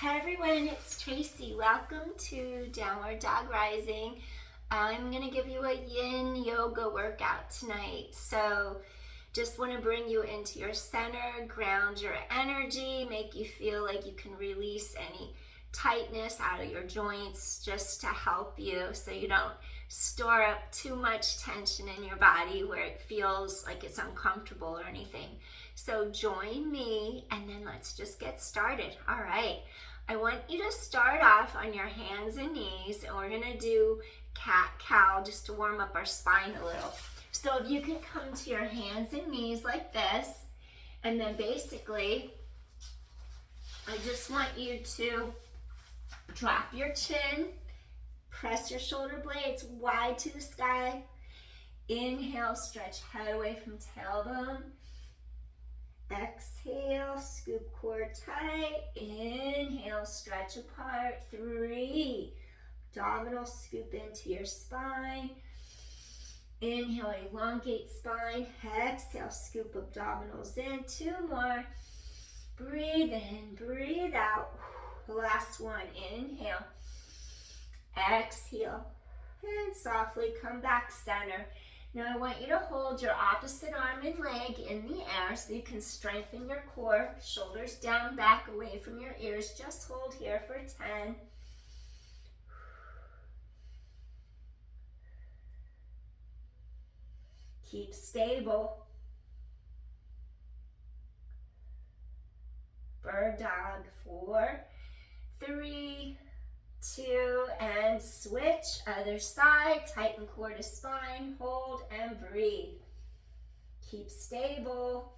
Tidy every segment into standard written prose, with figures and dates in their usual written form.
Hi everyone, it's Tracy. Welcome to Downward Dog Rising. I'm going to give you a Yin Yoga workout tonight. So just want to bring you into your center, ground your energy, make you feel like you can release any tightness out of your joints just to help you so you don't store up too much tension in your body where it feels like it's uncomfortable or anything. So join me and then let's just get started. All right. I want you to start off on your hands and knees, and we're gonna do cat-cow just to warm up our spine a little. So if you can come to your hands and knees like this, and then basically, I just want you to drop your chin, press your shoulder blades wide to the sky. Inhale, stretch head away from tailbone. Exhale, scoop core tight. Inhale, stretch apart. 3. Abdominal scoop into your spine. Inhale, elongate spine. Exhale, scoop abdominals in. 2 more. Breathe in, breathe out. Last one. Inhale. Exhale. And softly come back center. Now I want you to hold your opposite arm and leg in the air so you can strengthen your core. Shoulders down, back away from your ears. Just hold here for 10. Keep stable. Bird dog. 4, 3, 2, and switch. Other side. Tighten core to spine. Hold and breathe. Keep stable.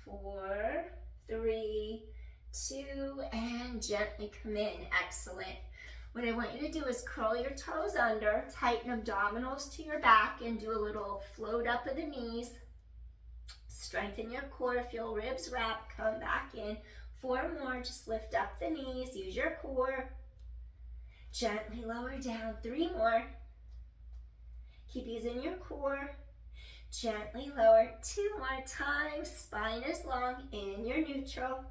Four, 3, 2, and gently come in. Excellent. What I want you to do is curl your toes under, tighten abdominals to your back, and do a little float up of the knees. Strengthen your core, feel ribs wrap, come back in. 4 more, just lift up the knees, use your core. Gently lower down, 3 more. Keep using your core. Gently lower, 2 more times. Spine is long, in your neutral.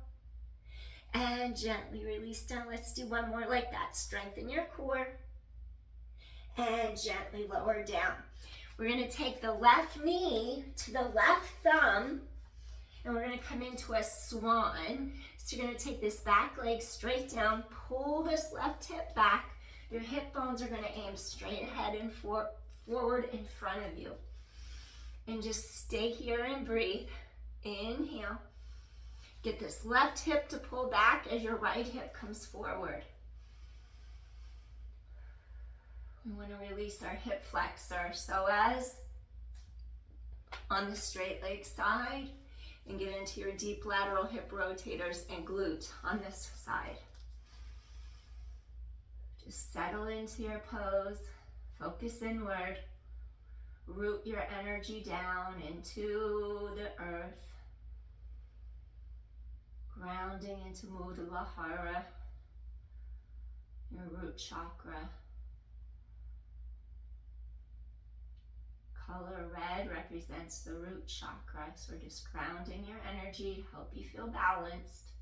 And gently release down. Let's do 1 more like that. Strengthen your core. And gently lower down. We're going to take the left knee to the left thumb. And we're going to come into a swan. So you're going to take this back leg straight down. Pull this left hip back. Your hip bones are going to aim straight ahead and forward in front of you. And just stay here and breathe. Inhale. Get this left hip to pull back as your right hip comes forward. We want to release our hip flexor, psoas on the straight leg side, and get into your deep lateral hip rotators and glute on this side. Just settle into your pose, focus inward, root your energy down into the earth. Grounding into Muladhara, your root chakra. Color red represents the root chakra, so we're just grounding your energy, help you feel balanced.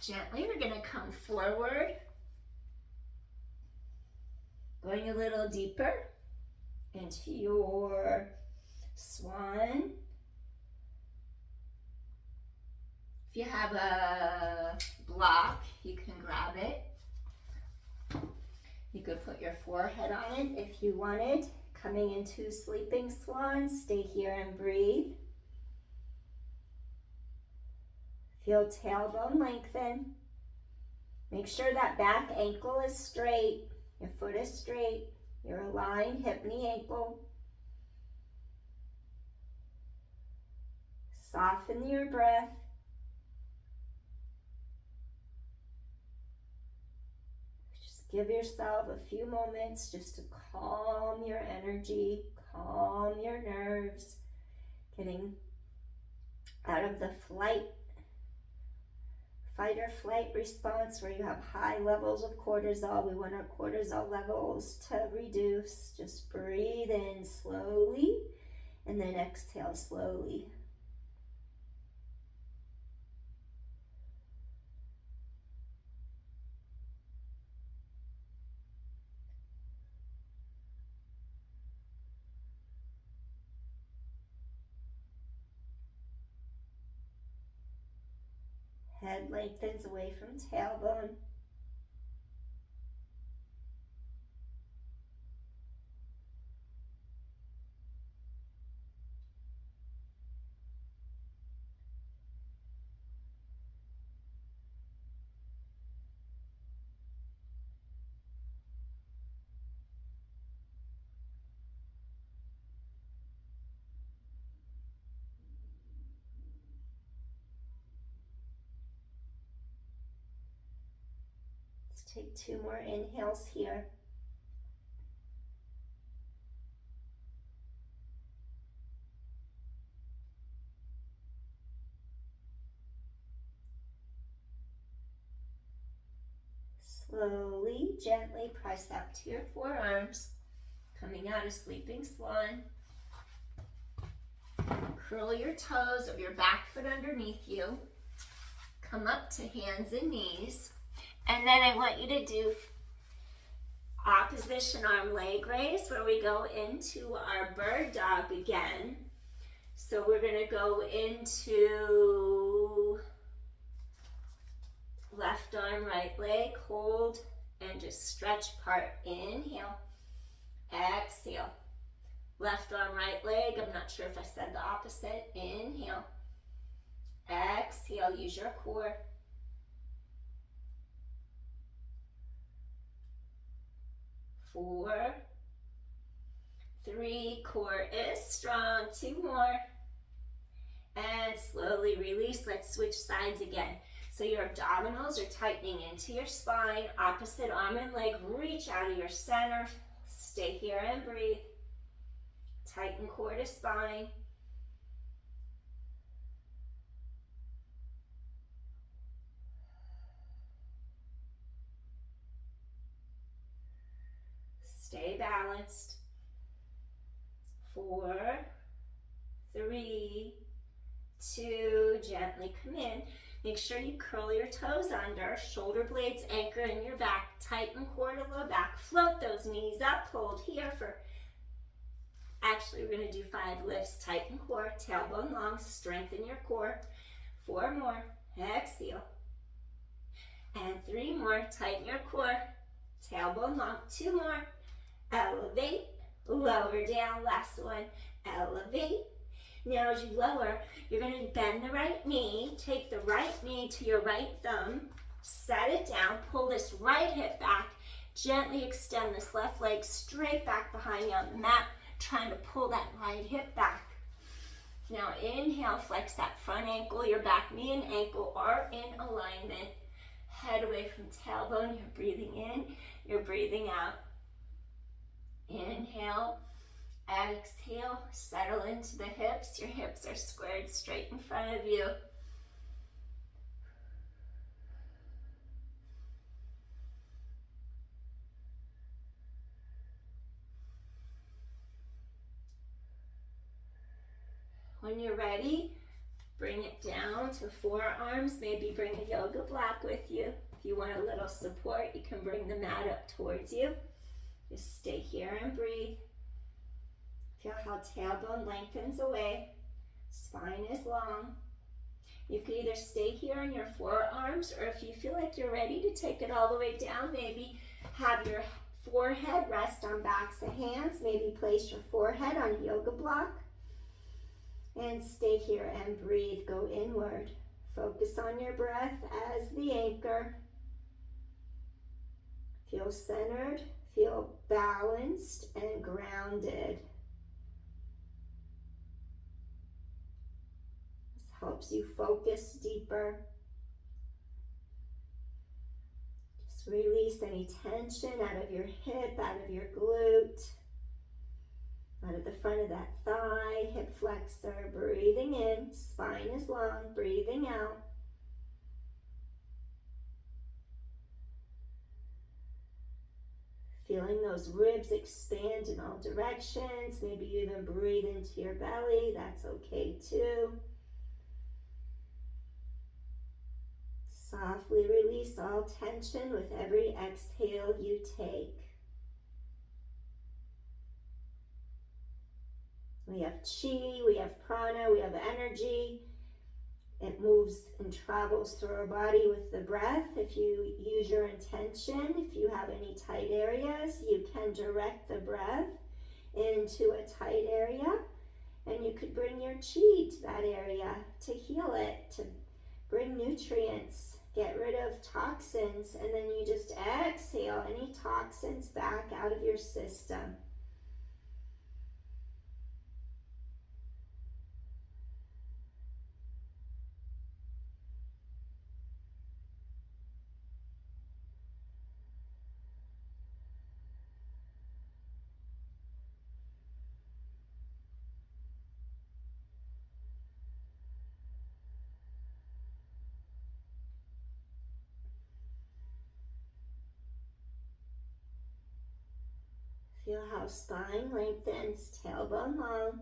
Gently, we're going to come forward, going a little deeper into your swan. If you have a block, you can grab it. You could put your forehead on it if you wanted. Coming into sleeping swan, stay here and breathe. Feel tailbone lengthen. Make sure that back ankle is straight. Your foot is straight. You're aligned, hip, knee, ankle. Soften your breath. Give yourself a few moments just to calm your energy, calm your nerves, getting out of the fight or flight response where you have high levels of cortisol. We want our cortisol levels to reduce. Just breathe in slowly and then exhale slowly. Head lengthens away from tailbone. Let's take 2 more inhales here. Slowly, gently press up to your forearms, coming out of sleeping swan. Curl your toes of your back foot underneath you. Come up to hands and knees. And then I want you to do opposition arm leg raise where we go into our bird dog again. So we're going to go into left arm, right leg, hold, and just stretch apart. Inhale, exhale. Left arm, right leg. I'm not sure if I said the opposite. Inhale, exhale. Use your core. 4, 3, core is strong. 2 more. And slowly release. Let's switch sides again. So your abdominals are tightening into your spine. Opposite arm and leg. Reach out of your center. Stay here and breathe. Tighten core to spine. Stay balanced. 4, 3, 2, gently come in. Make sure you curl your toes under, shoulder blades anchor in your back, tighten core to low back, float those knees up, hold here for, actually we're gonna do 5 lifts, tighten core, tailbone long, strengthen your core. 4 more, exhale. And 3 more, tighten your core, tailbone long. 2 more, elevate, lower down, last one, elevate. Now as you lower, you're going to bend the right knee, take the right knee to your right thumb, set it down, pull this right hip back, gently extend this left leg straight back behind you on the mat, trying to pull that right hip back. Now inhale, flex that front ankle, your back knee and ankle are in alignment. Head away from tailbone, you're breathing in, you're breathing out. Inhale. Exhale, settle into the hips. Your hips are squared straight in front of you. When you're ready, bring it down to forearms. Maybe bring a yoga block with you. If you want a little support, you can bring the mat up towards you. Just stay here and breathe. Feel how tailbone lengthens away. Spine is long. You can either stay here on your forearms, or if you feel like you're ready to take it all the way down, maybe have your forehead rest on backs of hands. Maybe place your forehead on a yoga block. And stay here and breathe. Go inward. Focus on your breath as the anchor. Feel centered, feel balanced and grounded. This helps you focus deeper. Just release any tension out of your hip, out of your glute, out of the front of that thigh, hip flexor. Breathing in, spine is long, breathing out. Feeling those ribs expand in all directions. Maybe you even breathe into your belly. That's okay too. Softly release all tension with every exhale you take. We have chi, we have prana, we have energy. It moves and travels through our body with the breath. If you use your intention, if you have any tight areas, you can direct the breath into a tight area, and you could bring your chi to that area to heal it, to bring nutrients, get rid of toxins, and then you just exhale any toxins back out of your system. Feel how spine lengthens, tailbone long.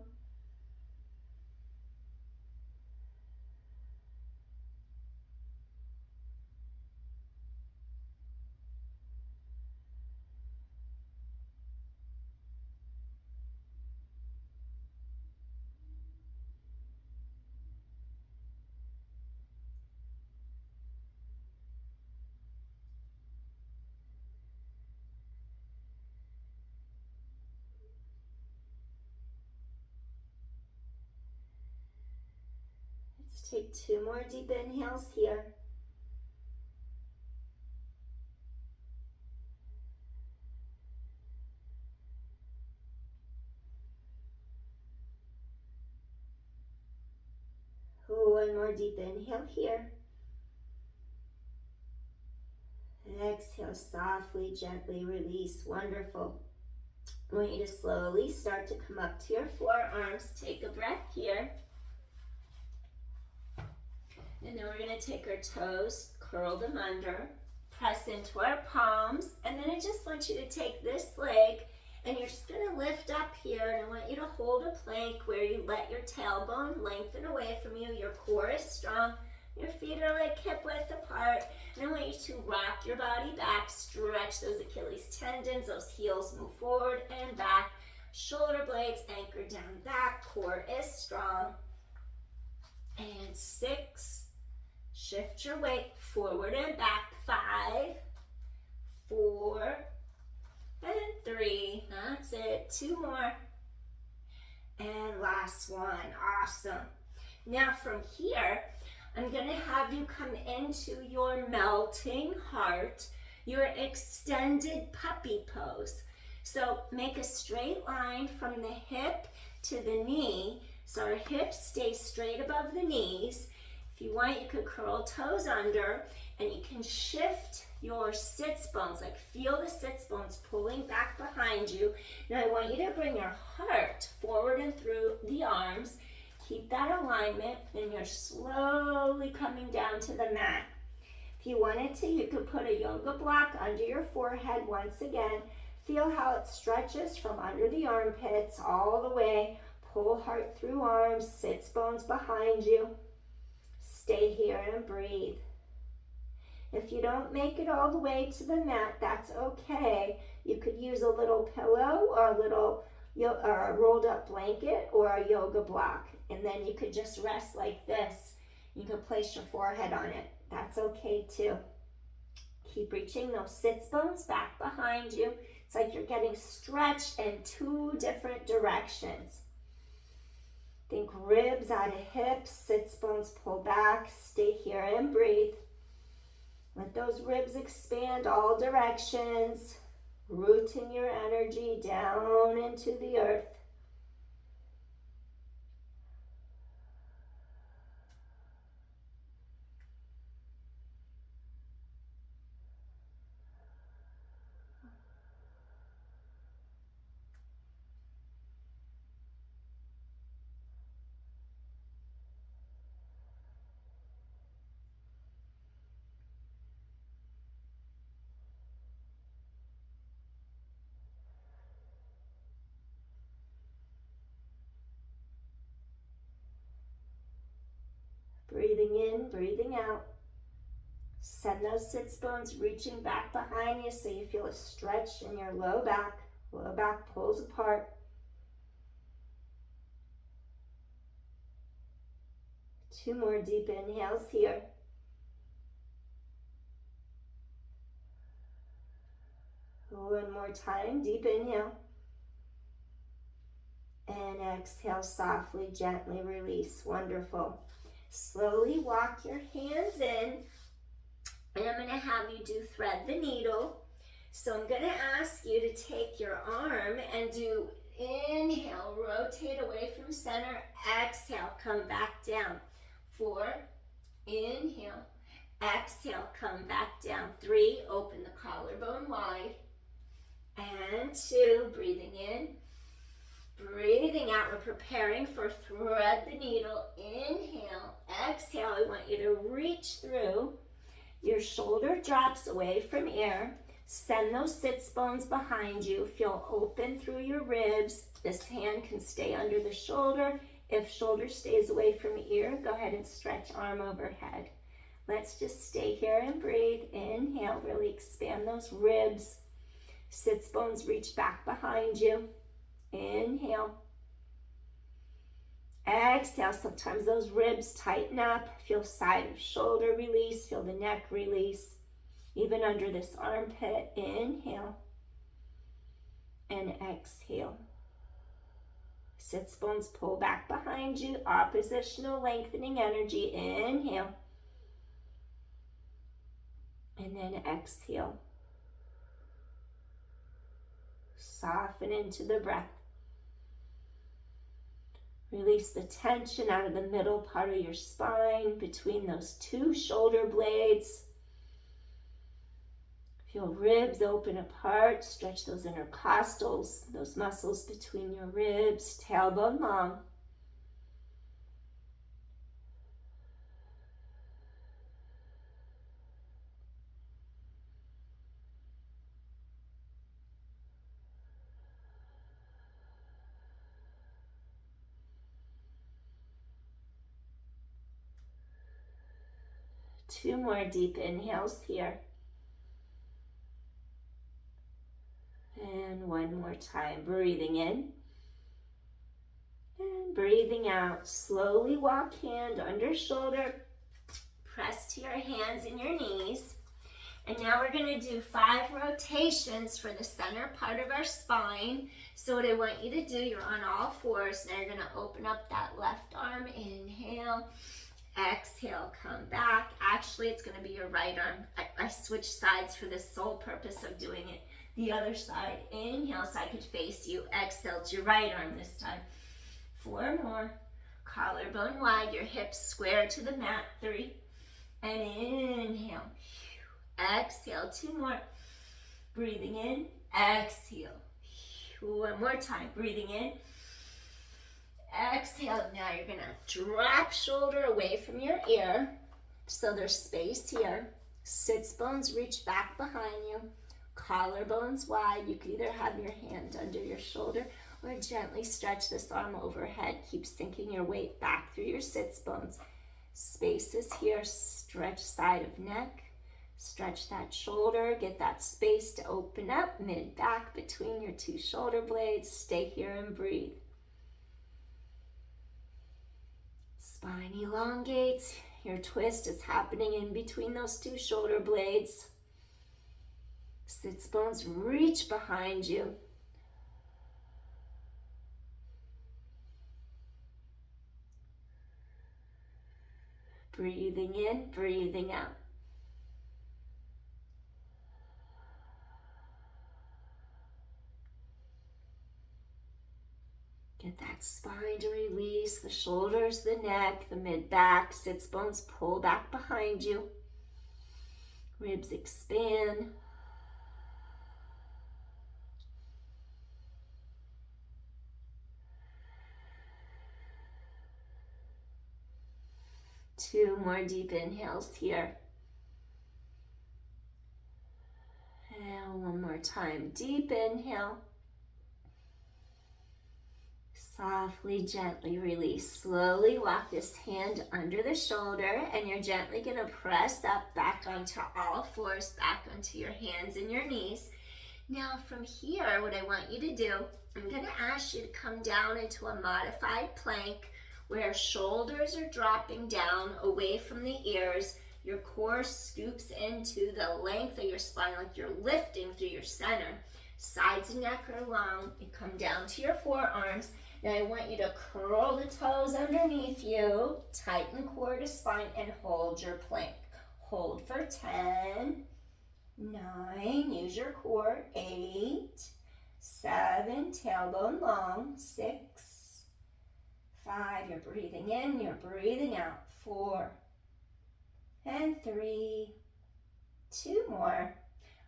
Let's take 2 more deep inhales here. One more deep inhale here. And exhale, softly, gently release. Wonderful. I want you to slowly start to come up to your forearms. Take a breath here. And then we're going to take our toes, curl them under, press into our palms, and then I just want you to take this leg and you're just going to lift up here, and I want you to hold a plank where you let your tailbone lengthen away from you, your core is strong, your feet are like hip width apart, and I want you to rock your body back, stretch those Achilles tendons, those heels move forward and back, shoulder blades anchor down back, core is strong, and 6, shift your weight forward and back, 5, 4, and 3, that's it, 2 more, and last one, awesome. Now from here, I'm going to have you come into your melting heart, your extended puppy pose. So make a straight line from the hip to the knee, so our hips stay straight above the knees. If you want, you could curl toes under, and you can shift your sits bones, like feel the sits bones pulling back behind you. Now I want you to bring your heart forward and through the arms. Keep that alignment, and you're slowly coming down to the mat. If you wanted to, you could put a yoga block under your forehead once again. Feel how it stretches from under the armpits all the way. Pull heart through arms, sits bones behind you. Stay here and breathe. If you don't make it all the way to the mat, that's okay. You could use a little pillow or a rolled up blanket or a yoga block, and then you could just rest like this. You could place your forehead on it. That's okay too. Keep reaching those sits bones back behind you. It's like you're getting stretched in 2 different directions. Think ribs out of hips, sits bones pull back. Stay here and breathe. Let those ribs expand all directions. Rooting your energy down into the earth. in, breathing out. Send those sits bones reaching back behind you so you feel a stretch in your low back. Low back pulls apart. 2 more deep inhales here. One more time, deep inhale. And exhale, softly, gently release. Wonderful. Slowly walk your hands in. And I'm going to have you do thread the needle. So I'm going to ask you to take your arm and do inhale, rotate away from center. Exhale, come back down. 4, inhale. Exhale, come back down. 3, open the collarbone wide. And 2, breathing in. Breathing out, we're preparing for thread the needle. Inhale, exhale, I want you to reach through. Your shoulder drops away from air. Send those sits bones behind you. Feel open through your ribs. This hand can stay under the shoulder. If shoulder stays away from ear, go ahead and stretch arm overhead. Let's just stay here and breathe. Inhale, really expand those ribs. Sits bones reach back behind you. Inhale. Exhale. Sometimes those ribs tighten up. Feel side of shoulder release. Feel the neck release. Even under this armpit. Inhale. And exhale. Sits bones pull back behind you. Oppositional lengthening energy. Inhale. And then exhale. Soften into the breath. Release the tension out of the middle part of your spine between those 2 shoulder blades. Feel ribs open apart. Stretch those intercostals, those muscles between your ribs, tailbone long. Two more deep inhales here. And one more time, breathing in. And breathing out. Slowly walk hand under shoulder. Press to your hands and your knees. And now we're going to do 5 rotations for the center part of our spine. So what I want you to do, you're on all fours. Now you're going to open up that left arm. Inhale. Exhale, come back. Actually, it's going to be your right arm. I switched sides for the sole purpose of doing it. The other side. Inhale so I could face you. Exhale, it's your right arm this time. 4 more. Collarbone wide, your hips square to the mat. 3. And inhale. Exhale, 2 more. Breathing in. Exhale. 1 more time. Breathing in. Exhale. Now you're going to drop shoulder away from your ear. So there's space here. Sits bones reach back behind you. Collarbones wide. You can either have your hand under your shoulder or gently stretch this arm overhead. Keep sinking your weight back through your sits bones. Space is here. Stretch side of neck. Stretch that shoulder. Get that space to open up. Mid-back between your 2 shoulder blades. Stay here and breathe. Spine elongates. Your twist is happening in between those 2 shoulder blades. Sits bones reach behind you. Breathing in, breathing out. Get that spine to release, the shoulders, the neck, the mid-back, sits bones pull back behind you. Ribs expand. Two more deep inhales here. And one more time, deep inhale. Softly, gently release. Slowly walk this hand under the shoulder, and you're gently going to press up back onto all fours, back onto your hands and your knees. Now from here, what I want you to do, I'm going to ask you to come down into a modified plank where shoulders are dropping down away from the ears. Your core scoops into the length of your spine like you're lifting through your center. Sides and neck are long. You come down to your forearms. Now I want you to curl the toes underneath you, tighten core to spine, and hold your plank. Hold for 10, 9, use your core, 8, 7, tailbone long, 6, 5, you're breathing in, you're breathing out, 4, and 3, 2 more,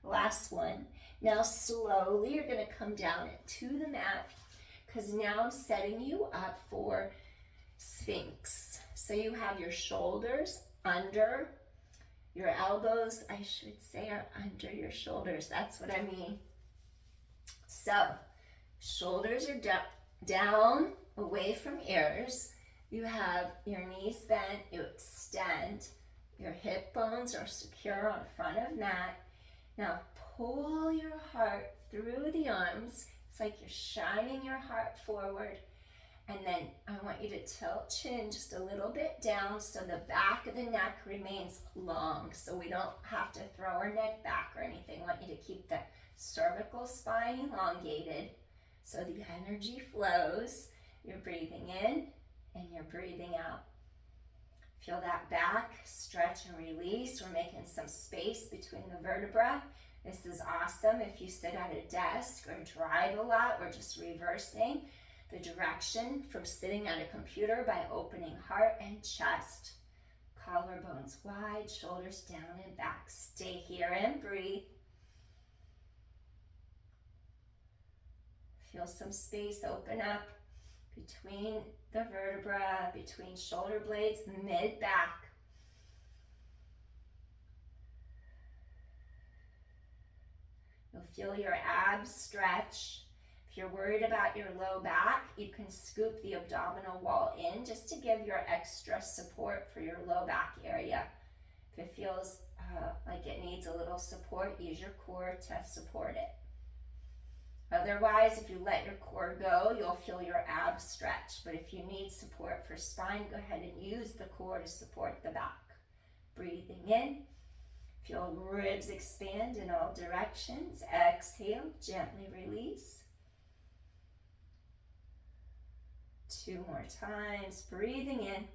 last one. Now slowly you're going to come down to the mat, because now I'm setting you up for Sphinx. So you have your shoulders under, your elbows, I should say, are under your shoulders. That's what I mean. So shoulders are down away from ears. You have your knees bent, you extend. Your hip bones are secure on front of mat. Now pull your heart through the arms. It's like you're shining your heart forward. And then I want you to tilt chin just a little bit down so the back of the neck remains long, so we don't have to throw our neck back or anything. I want you to keep the cervical spine elongated so the energy flows. You're breathing in and you're breathing out. Feel that back, stretch and release. We're making some space between the vertebrae. This is awesome if you sit at a desk or drive a lot. We're just reversing the direction from sitting at a computer by opening heart and chest. Collarbones wide, shoulders down and back. Stay here and breathe. Feel some space open up between the vertebra, between shoulder blades, mid-back. You'll feel your abs stretch. If you're worried about your low back, you can scoop the abdominal wall in just to give your extra support for your low back area. If it feels like it needs a little support, use your core to support it. Otherwise, if you let your core go, you'll feel your abs stretch. But if you need support for spine, go ahead and use the core to support the back. Breathing in. Feel ribs expand in all directions. Exhale, gently release. 2 more times, breathing in.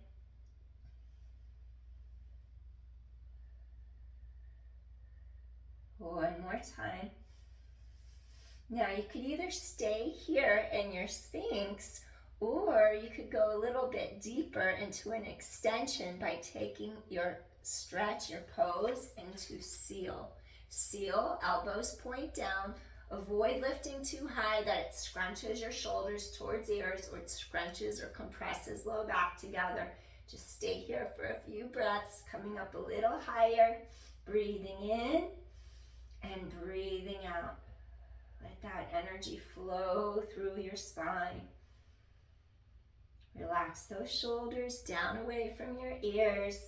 One more time. Now you could either stay here in your Sphinx, or you could go a little bit deeper into an extension by taking your stretch, your pose, into seal. Seal, elbows point down. Avoid lifting too high that it scrunches your shoulders towards ears, or it scrunches or compresses low back together. Just stay here for a few breaths, coming up a little higher, breathing in and breathing out. Let that energy flow through your spine. Relax those shoulders down away from your ears.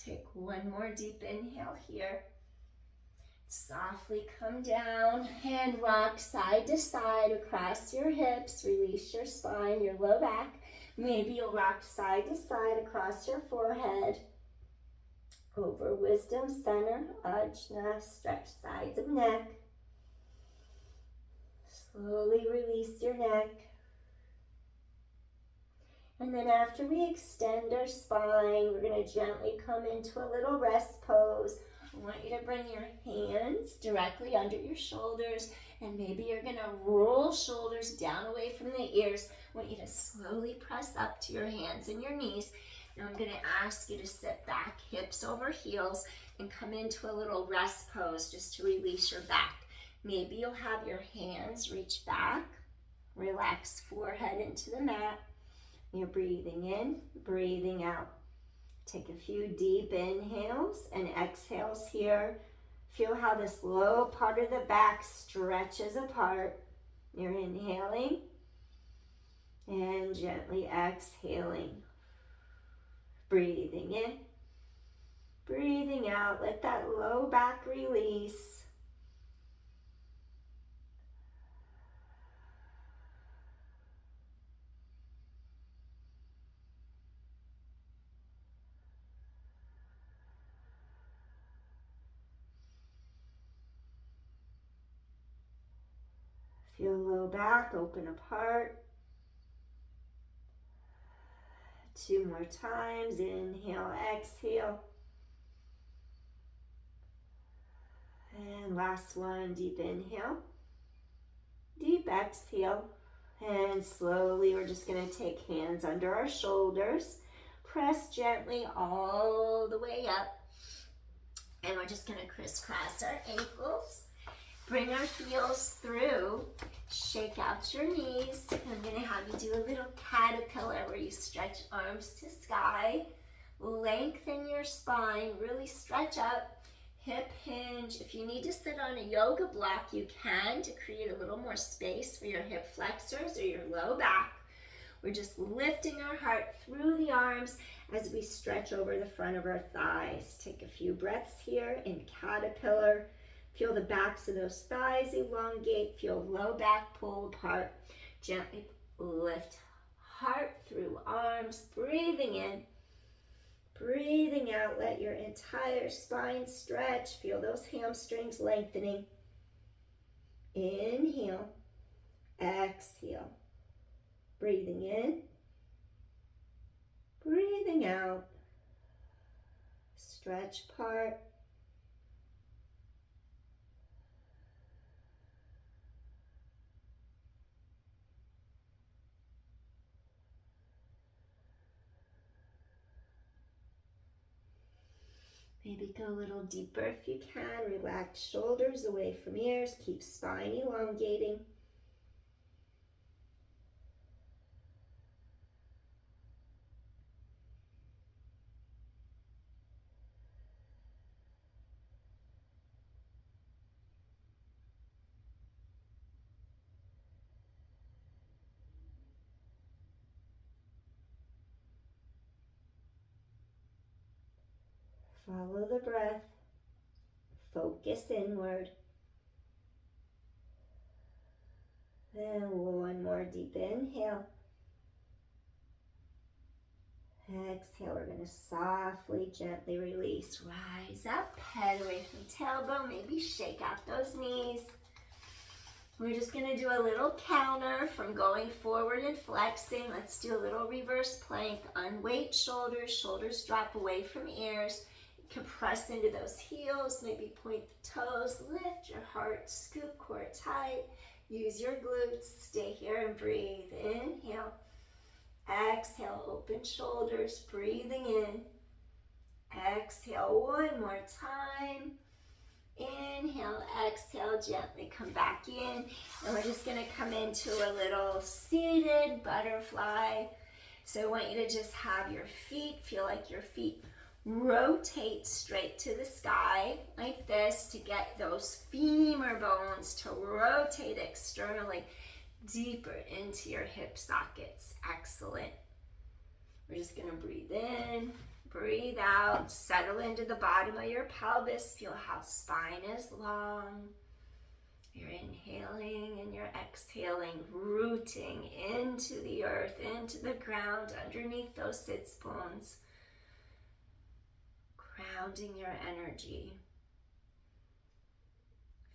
Take one more deep inhale here. Softly come down, hand rock side to side across your hips. Release your spine, your low back. Maybe you'll rock side to side across your forehead. Over wisdom center, ajna, stretch sides of neck. Slowly release your neck. And then after we extend our spine, we're going to gently come into a little rest pose. I want you to bring your hands directly under your shoulders, and maybe you're going to roll shoulders down away from the ears. I want you to slowly press up to your hands and your knees, Now I'm going to ask you to sit back, hips over heels, and come into a little rest pose just to release your back. Maybe you'll have your hands reach back. Relax forehead into the mat. You're breathing in, breathing out. Take a few deep inhales and exhales here. Feel how this low part of the back stretches apart. You're inhaling and gently exhaling. Breathing in, breathing out. Let that low back release. Feel low back open apart. 2 more times. Inhale, exhale. And last one, deep inhale. Deep exhale. And slowly we're just going to take hands under our shoulders. Press gently all the way up. And we're just going to crisscross our ankles. Bring our heels through. Shake out your knees. I'm going to have you do a little caterpillar where you stretch arms to sky. Lengthen your spine. Really stretch up. Hip hinge. If you need to sit on a yoga block, you can, to create a little more space for your hip flexors or your low back. We're just lifting our heart through the arms as we stretch over the front of our thighs. Take a few breaths here in caterpillar. Feel the backs of those thighs elongate. Feel low back pull apart. Gently lift heart through arms. Breathing in. Breathing out. Let your entire spine stretch. Feel those hamstrings lengthening. Inhale. Exhale. Breathing in. Breathing out. Stretch apart. Maybe go a little deeper if you can. Relax shoulders away from ears. Keep spine elongating. Follow the breath. Focus inward. And one more deep inhale. Exhale, we're going to softly, gently release. Rise up, head away from tailbone. Maybe shake out those knees. We're just going to do a little counter from going forward and flexing. Let's do a little reverse plank. Unweight shoulders. Shoulders drop away from ears. You can press into those heels. Maybe point the toes. Lift your heart. Scoop core tight. Use your glutes. Stay here and breathe. Inhale. Exhale. Open shoulders. Breathing in. Exhale. One more time. Inhale, exhale, gently come back in. And we're just going to come into a little seated butterfly. So I want you to just have your feet, feel like your feet rotate straight to the sky like this to get those femur bones to rotate externally deeper into your hip sockets. Excellent. We're just going to breathe in. Breathe out, settle into the bottom of your pelvis. Feel how spine is long. You're inhaling and you're exhaling, rooting into the earth, into the ground, underneath those sits bones. Grounding your energy.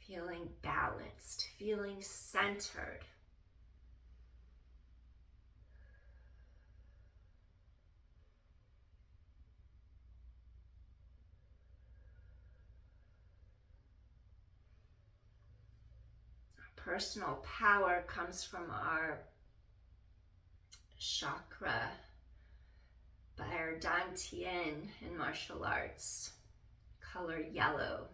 Feeling balanced, feeling centered. Personal power comes from our chakra by our dantian in martial arts, color yellow.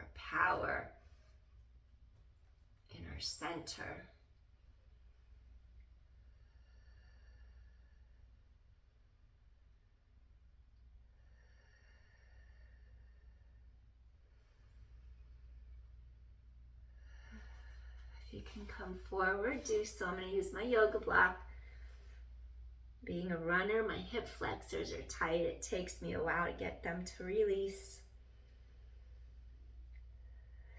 Our power in our center. If you can come forward, do so. I'm going to use my yoga block. Being a runner, my hip flexors are tight. It takes me a while to get them to release.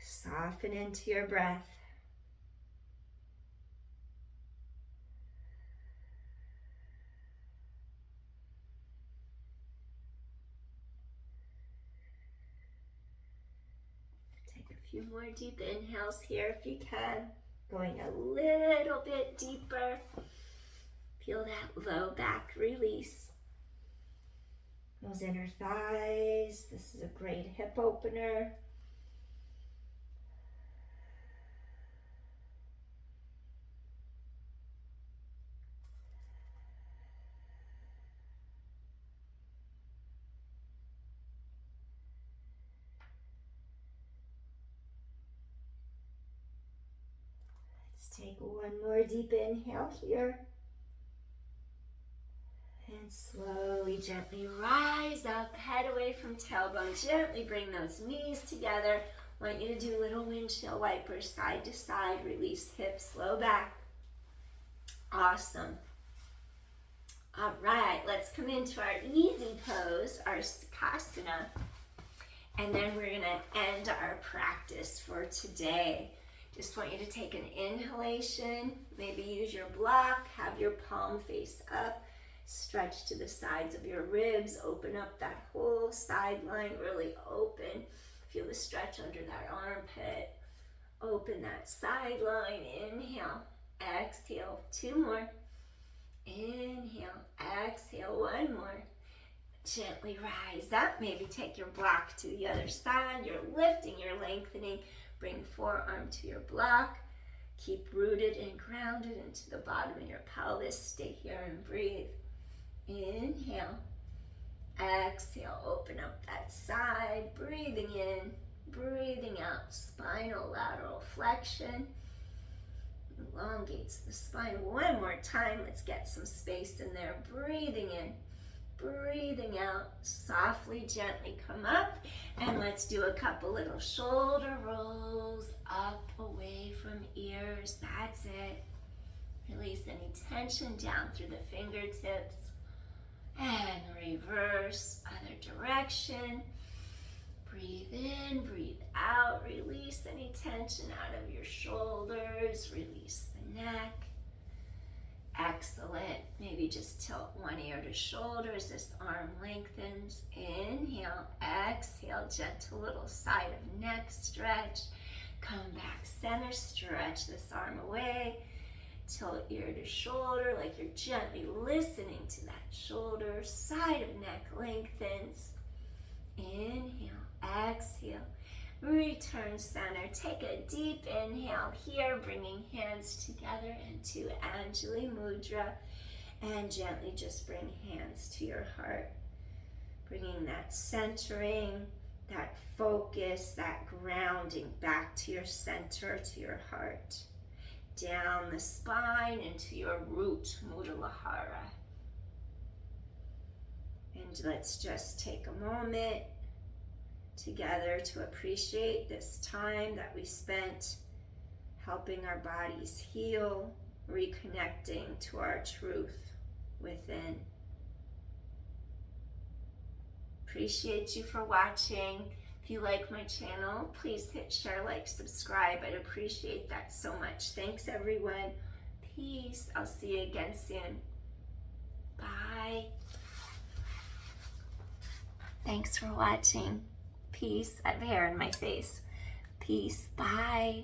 Soften into your breath. Take a few more deep inhales here if you can. Going a little bit deeper. Feel that low back release. Those inner thighs. This is a great hip opener. Let's take one more deep inhale here. And slowly, gently rise up, head away from tailbone. Gently bring those knees together. I want you to do little windshield wipers, side to side. Release hips, low back. Awesome. All right, let's come into our easy pose, our Sukhasana. And then we're going to end our practice for today. Just want you to take an inhalation. Maybe use your block. Have your palm face up. Stretch to the sides of your ribs. Open up that whole side line. Really open. Feel the stretch under that armpit. Open that side line. Inhale. Exhale. 2 more. Inhale. Exhale. 1 more. Gently rise up. Maybe take your block to the other side. You're lifting. You're lengthening. Bring forearm to your block. Keep rooted and grounded into the bottom of your pelvis. Stay here and breathe. Inhale. Exhale. Open up that side. Breathing in. Breathing out. Spinal lateral flexion. Elongates the spine. 1 more time. Let's get some space in there. Breathing in. Breathing out. Softly, gently come up. And let's do a couple little shoulder rolls up away from ears. That's it. Release any tension down through the fingertips. And reverse, other direction. Breathe in, breathe out. Release any tension out of your shoulders. Release the neck. Excellent. Maybe just tilt one ear to shoulder as this arm lengthens. Inhale, exhale, gentle little side of neck stretch. Come back center, stretch this arm away. Tilt ear to shoulder like you're gently listening to that shoulder. Side of neck lengthens. Inhale, exhale. Return center. Take a deep inhale here, bringing hands together into Anjali Mudra. And gently just bring hands to your heart. Bringing that centering, that focus, that grounding back to your center, to your heart. Down the spine into your root, Mudalahara. And let's just take a moment together to appreciate this time that we spent helping our bodies heal, reconnecting to our truth within. Appreciate you for watching. If you like my channel, please hit share, like, subscribe. I'd appreciate that so much. Thanks, everyone. Peace. I'll see you again soon. Bye. Thanks for watching. Peace. I have hair in my face. Peace. Bye.